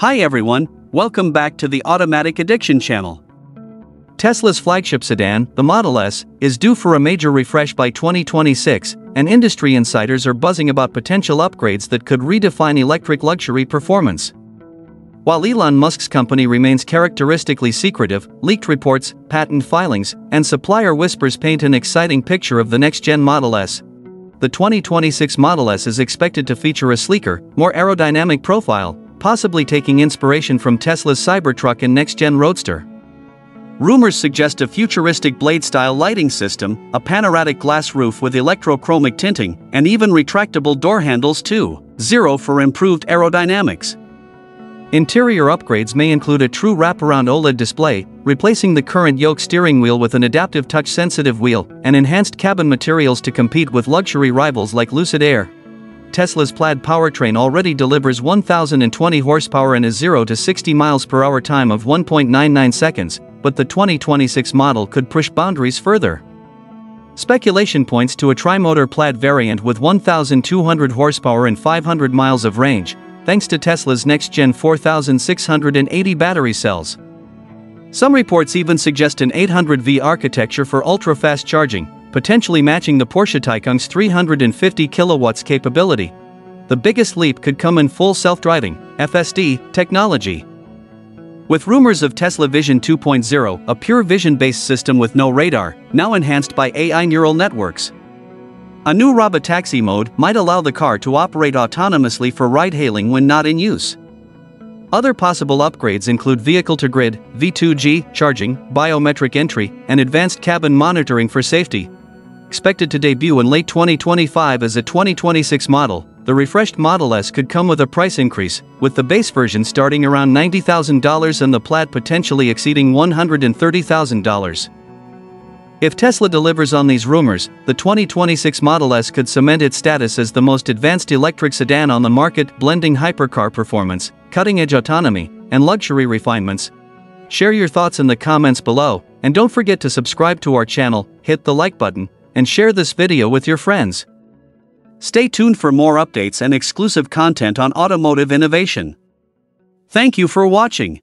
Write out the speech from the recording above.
Hi everyone, welcome back to the Automatic Addiction channel. Tesla's flagship sedan, the Model S, is due for a major refresh by 2026, and industry insiders are buzzing about potential upgrades that could redefine electric luxury performance. While Elon Musk's company remains characteristically secretive, leaked reports, patent filings, and supplier whispers paint an exciting picture of the next-gen Model S. The 2026 Model S is expected to feature a sleeker, more aerodynamic profile, possibly taking inspiration from Tesla's Cybertruck and next-gen Roadster. Rumors suggest a futuristic Plaid-style lighting system, a panoramic glass roof with electrochromic tinting, and even retractable door handles too. 0 for improved aerodynamics. Interior upgrades may include a true wraparound OLED display, replacing the current yoke steering wheel with an adaptive touch-sensitive wheel, and enhanced cabin materials to compete with luxury rivals like Lucid Air. Tesla's Plaid powertrain already delivers 1,020 horsepower and a 0 to 60 miles per hour time of 1.99 seconds, but the 2026 model could push boundaries further. Speculation points to a tri-motor Plaid variant with 1,200 horsepower and 500 miles of range, thanks to Tesla's next-gen 4,680 battery cells. Some reports even suggest an 800V architecture for ultra-fast charging, potentially matching the Porsche Taycan's 350 kilowatts capability. The biggest leap could come in full self-driving (FSD) technology. With rumors of Tesla Vision 2.0, a pure vision-based system with no radar, now enhanced by AI neural networks. A new Robotaxi mode might allow the car to operate autonomously for ride-hailing when not in use. Other possible upgrades include vehicle-to-grid, V2G charging, biometric entry, and advanced cabin monitoring for safety. Expected to debut in late 2025 as a 2026 model, the refreshed Model S could come with a price increase, with the base version starting around $90,000 and the Plaid potentially exceeding $130,000. If Tesla delivers on these rumors, the 2026 Model S could cement its status as the most advanced electric sedan on the market, blending hypercar performance, cutting-edge autonomy, and luxury refinements. Share your thoughts in the comments below, and don't forget to subscribe to our channel, hit the like button, and share this video with your friends. Stay tuned for more updates and exclusive content on automotive innovation. Thank you for watching.